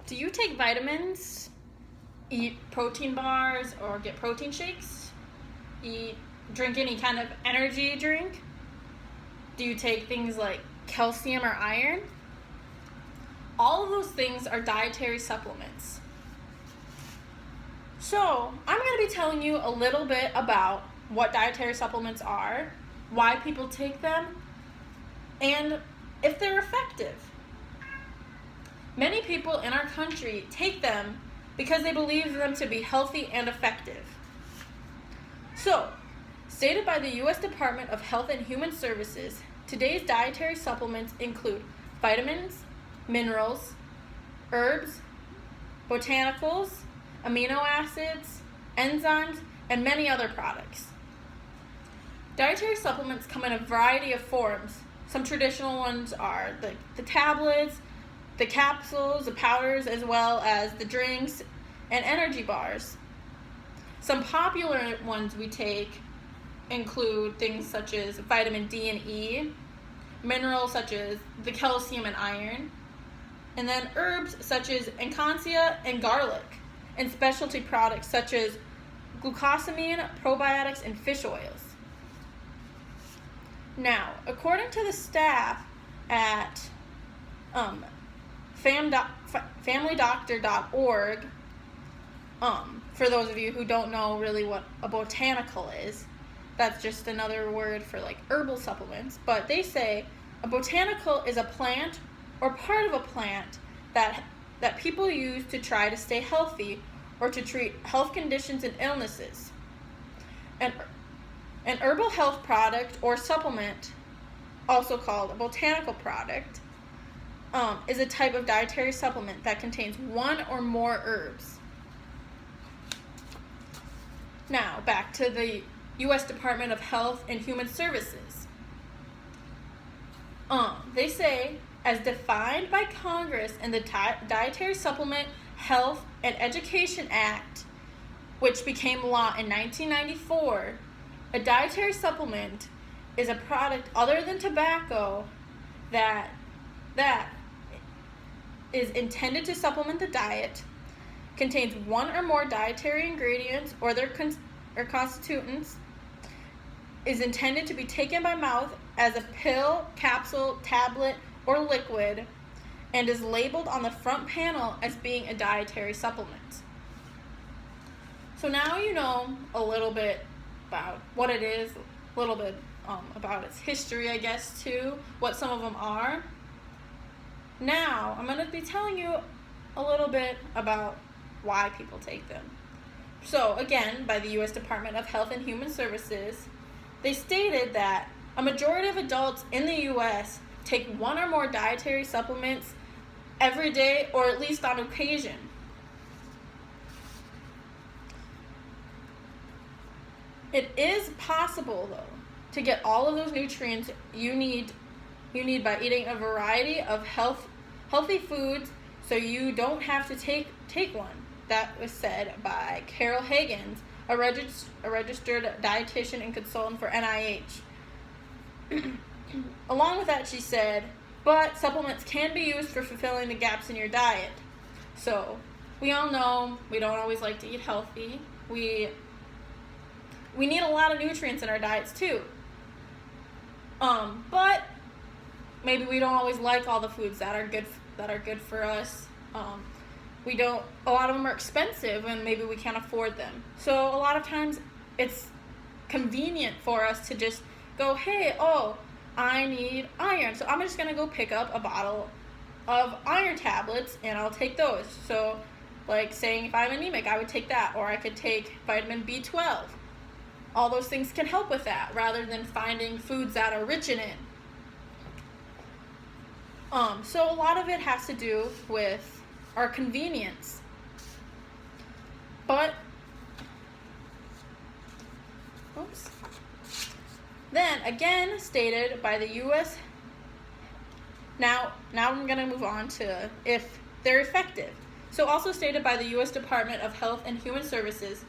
Do you take vitamins, eat protein bars, or get protein shakes? Drink any kind of energy drink? Do you take things like calcium or iron? All of those things are dietary supplements. So, I'm going to be telling you a little bit about what dietary supplements are, why people take them, and if they're effective. Many people in our country take them because they believe them to be healthy and effective. So, stated by the U.S. Department of Health and Human Services, today's dietary supplements include vitamins, minerals, herbs, botanicals, amino acids, enzymes, and many other products. Dietary supplements come in a variety of forms. Some traditional ones are the tablets, the capsules, the powders, as well as the drinks and energy bars. Some popular ones we take include things such as vitamin D and E, minerals such as the calcium and iron, and then herbs such as encantia and garlic, and specialty products such as glucosamine, probiotics, and fish oils. Now, according to the staff at familydoctor.org, for those of you who don't know really what a botanical is, that's just another word for like herbal supplements, but they say a botanical is a plant or part of a plant that people use to try to stay healthy or to treat health conditions and illnesses. An herbal health product or supplement, also called a botanical product, is a type of dietary supplement that contains one or more herbs. Now, back to the U.S. Department of Health and Human Services. They say, as defined by Congress in the Dietary Supplement Health and Education Act, which became law in 1994, a dietary supplement is a product other than tobacco that is intended to supplement the diet, contains one or more dietary ingredients or their constituents, is intended to be taken by mouth as a pill, capsule, tablet, or liquid, and is labeled on the front panel as being a dietary supplement. So now you know a little bit about what it is, a little bit about its history, I guess, too, what some of them are. Now, I'm going to be telling you a little bit about why people take them. So, again, by the U.S. Department of Health and Human Services, they stated that a majority of adults in the U.S. take one or more dietary supplements every day or at least on occasion. It is possible, though, to get all of those nutrients you need by eating a variety of healthy foods, so you don't have to take one. That was said by Carol Higgins, a registered dietitian and consultant for NIH. Along with that, she said, but supplements can be used for fulfilling the gaps in your diet. So, we all know we don't always like to eat healthy. We need a lot of nutrients in our diets too. But maybe we don't always like all the foods that are good for us. A lot of them are expensive and maybe we can't afford them. So a lot of times it's convenient for us to just go, hey, I need iron, so I'm just going to go pick up a bottle of iron tablets and I'll take those. So like saying if I'm anemic, I would take that, or I could take vitamin B12. All those things can help with that rather than finding foods that are rich in it. So a lot of it has to do with our convenience. But, then again stated by the U.S. Now I'm going to move on to if they're effective. So also stated by the U.S. Department of Health and Human Services,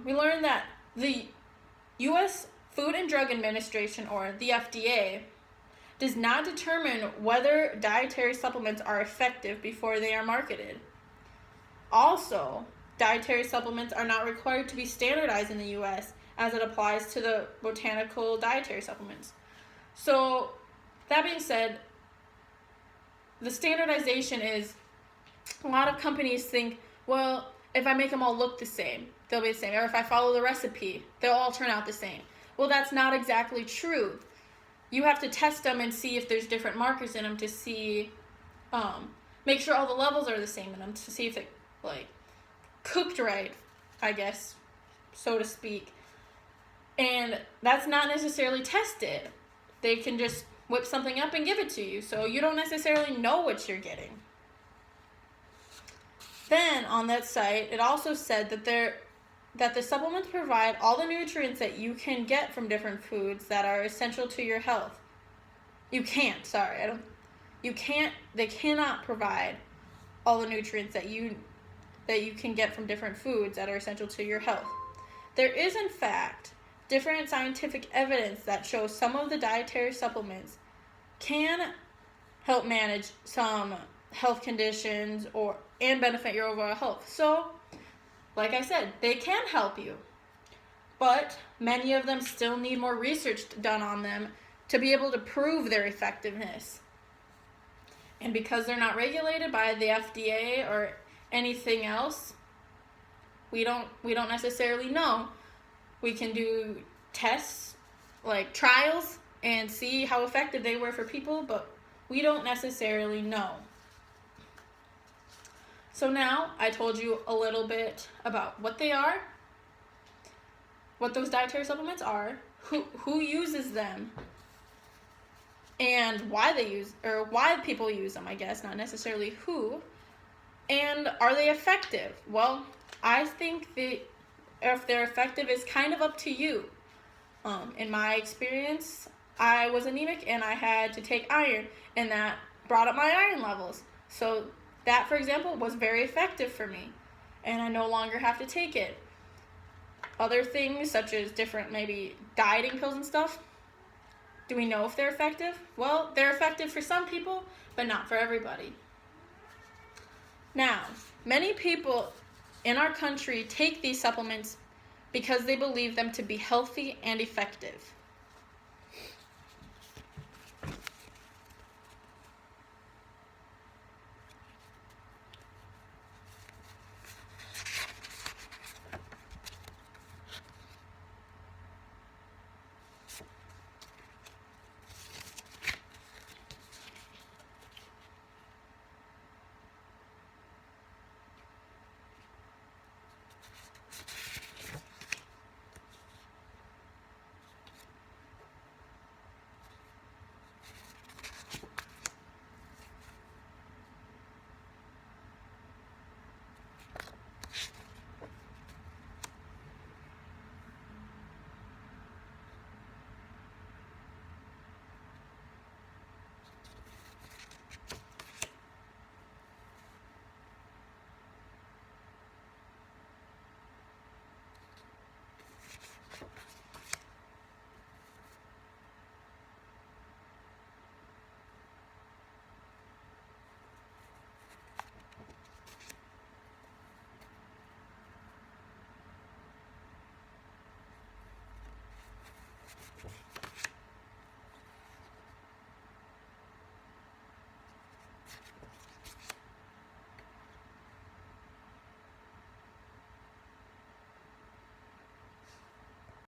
we learned that the U.S. Food and Drug Administration, or the FDA, does not determine whether dietary supplements are effective before they are marketed. Also, dietary supplements are not required to be standardized in the U.S. as it applies to the botanical dietary supplements. So, that being said, the standardization is, a lot of companies think, well, if I make them all look the same, they'll be the same. Or if I follow the recipe, they'll all turn out the same. Well, that's not exactly true. You have to test them and see if there's different markers in them to see, make sure all the levels are the same in them to see if it, like, cooked right, I guess, so to speak. And that's not necessarily tested. They can just whip something up and give it to you, so you don't necessarily know what you're getting. Then on that site, it also said that the supplements provide all the nutrients that you can get from different foods that are essential to your health. They cannot provide all the nutrients that you can get from different foods that are essential to your health. There is, in fact, different scientific evidence that shows some of the dietary supplements can help manage some health conditions and benefit your overall health. So, like I said, they can help you, but many of them still need more research done on them to be able to prove their effectiveness. And because they're not regulated by the FDA or anything else, we don't necessarily know. We can do tests, like trials, and see how effective they were for people, but we don't necessarily know. So now I told you a little bit about what they are, what those dietary supplements are, who uses them, and why people use them, I guess, not necessarily who, and are they effective? Well, I think if they're effective is kind of up to you. In my experience, I was anemic and I had to take iron, and that brought up my iron levels. So that, for example, was very effective for me, and I no longer have to take it. Other things, such as different maybe dieting pills and stuff, do we know if they're effective? Well, they're effective for some people, but not for everybody. Now, many people in our country take these supplements because they believe them to be healthy and effective.